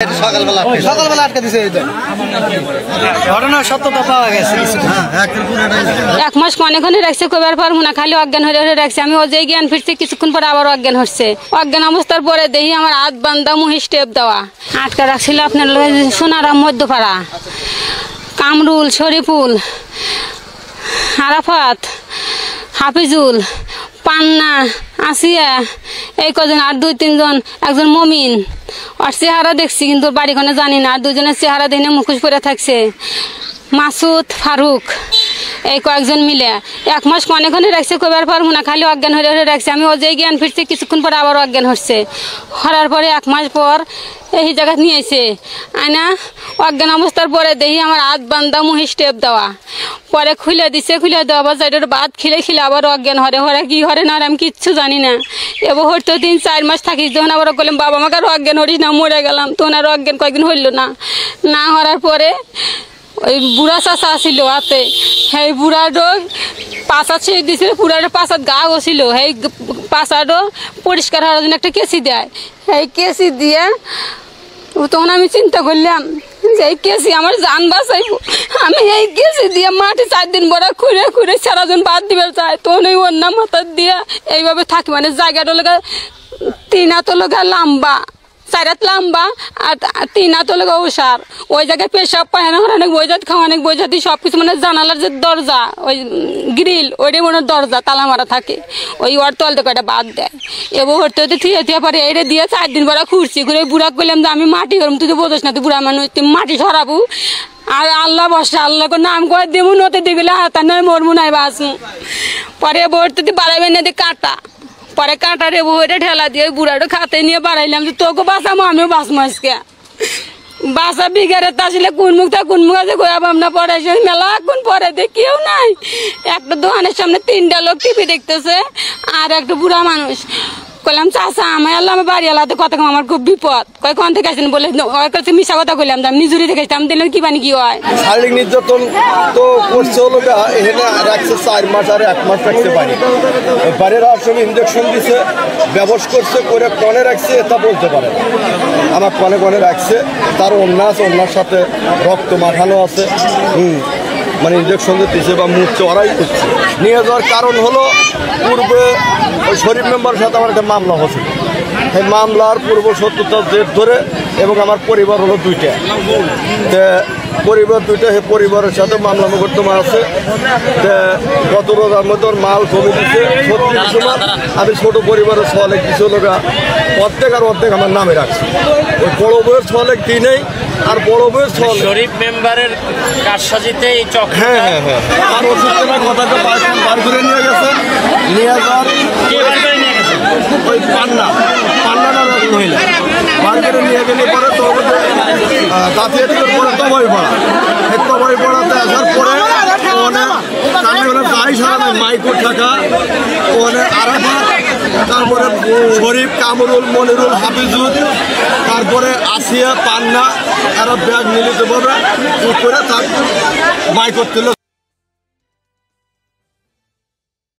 সকালবেলা আটকে দিছে ঘটনা সত্যতা পাওয়া গেছে। এক মাস কনে রাখছে কবার পর মুনা খালি অজ্ঞান হয়ে রাখছে। আমি ওই জ্ঞান ফিরছি, কিছুক্ষণ পরে আবার অজ্ঞান হচ্ছে। অজ্ঞান অবস্থার পরে দেখি আমার হাত বান্ধা মুহি স্টেপ দেওয়া আটকা রাখছিল। আপনার সোনারাম মধ্যপাড়া, কামরুল, শরীফুল, আরাফাত, হাফিজুল, পান্না, আসিয়া, এই কজন আর দুই তিনজন, একজন মমিন। আর চেহারা দেখছি কিন্তু বাড়িখানে জানি না। আর দুজনের চেহারা দেখে মুখোশ পরে থাকছে। মাসুদ, ফারুক, এই কয়েকজন মিলে এক মাস কনে রাখছে কবার পর মুনা খালি অজ্ঞান হয়ে রাখছে। আমি ওই জ্ঞান ফিরছি, কিছুক্ষণ পরে আবার অজ্ঞান হচ্ছে। হওয়ার পরে এক মাস পর এই জায়গা নিয়েছে আয়না। অজ্ঞান অবস্থার পরে দেখি আমার হাত বান্ধা মুহি স্টেপ দেওয়া, পরে খুলে দিছে। খুলে দেওয়া আবার সাইডের বাদ খিলে আবার অজ্ঞান হরে কি হরে না আমি কিচ্ছু জানি না। এবার হয়তো 3-4 মাস থাকিস। যখন আবার বললাম বাবা আমাকে আর অজ্ঞান হরিস না, মরে গেলাম। তখন আর অজ্ঞান কয়েকদিন হইল না হওয়ার পরে ওই বুড়া চাষা ছিল হাতে, সেই বুড়ারও পাশা ছেড়ে দিয়েছিল। বুড়ার পাশাত গা গছিল, সেই পাশারও পরিষ্কার হওয়ার জন্য একটা কেসি দেয়। সেই কেসি দিয়ে তখন আমি চিন্তা করলাম যে এই কেসি আমার জান বাঁচাইব। আমি এই কেসি দিয়ে মাটি 4 দিন বড় খুঁড়ে সারাজন বাদ দিবে চাই। তখন ওই অন্য মাথার দিয়ে এইভাবে থাকি। মানে জায়গাটা লোক 3 হাত লোক লম্বা, 4 হাত লম্বা, আর 3 হাত লোক ওষার। ওই জায়গায় পেশাব পায়না অনেক বইজাত খাওয়া, অনেক বইজাতি সব কিছু। মানে জানালার যে দরজা, ওই গ্রিল, ওইটাই মনে দরজা তালা মারা থাকে। ওই ওর তলতে কয়টা বাদ দেয়। এবার হরতে হতে থিয়ে পরে এইটা দিয়ে 4 দিন পরে ঘুরছি। ঘুরে বুড়া করলাম যে আমি মাটি করম, তুই তো বোঝস না, তুই বুড়া মানুষ, তুই মাটি সরাবো। আর আল্লাহ বসা আল্লাহ নাম করে দেবো, নতে দিগুলো হাতা নয় মরমু নাই বাঁচমু। পরে ভর্তি বাড়াবেন না দিয়ে কাটা, পরে কাঁটারে বইটা ঠেলা দিয়ে বুড়াটা খাতে নিয়ে বাড়াইলাম যে তোকে বাঁচামো আমিও বাঁচমো আজকে। বাসা বিঘারে আসলে কোন মুখ আছে গোয়া ভাবনা পড়াইছে। মেলা কোন পরে কেউ নাই। একটা দোকানের সামনে 3টা লোক টিভি দেখতেছে আর একটা বুড়া মানুষ। কইলাম চাষা আমি আল্লাহ আমার বাড়ি আলাদা কথা কম, আমার খুব বিপদ। কয় কোন থেকে আসেন বলে কাছে মিশা কথা কইলাম, আমি নিজুরি থেকে আসতাম। দিলে কি বানি কি হয়। শারীরিক নির্যাতন তো করছে হলো এখানে রাখছে 4 মাস আর 1 মাস রাখছে বাড়ি। বাড়ির আসলে ইঞ্জেকশন দিছে, ব্যবস্থা করছে, করে কনে রাখছে তা বলতে পারে না। আমার কনে রাখছে, তার অন্যার সাথে রক্ত মাখানো আছে। মানে ইঞ্জেকশন দিচ্ছে বা মুখ চড়াই করছে। নিয়ে যাওয়ার কারণ হলো পূর্বে ওই শরীফ মেম্বারের সাথে আমার একটা মামলা হয়েছিল। সেই মামলার পূর্ব শত্রুতার জের ধরে, এবং আমার পরিবার হলো 2টা। পরিবার 2টা, সেই পরিবারের সাথে মামলা মোকদ্দমা আছে। গত রোজার মধ্যে ওর মাল কমে দিচ্ছে 36 সময়। আমি ছোটো পরিবারের ছলেক কিছু লোক অর্ধেক আমার নামে রাখছি। ওই বড় বইয়ের ছলেক দিনেই, আর বড় বইয়ের ছল শরীফ মেম্বারের কারসাজিতে হ্যাঁ। আর ওষুধ কেনার কথাটা বার করে নিয়ে গেছে। নিয়ে যাওয়ার ওই পান্না নামের এক মহিলা বার করে নিয়ে গেলে পরে তো গাছিয়াটির পরে তবাই পড়া। এই তবাই পড়াতে আসার পরে গাড়ি সারা মাইকুর থাকা ওখানে আরাফাত, তারপরে শরীফ, কামরুল, মনিরুল, হাফিজুল, তারপরে আসিয়া, পান্না, এরা ব্যাগ মিলিত ভাবে করে তার মাইক করছিল।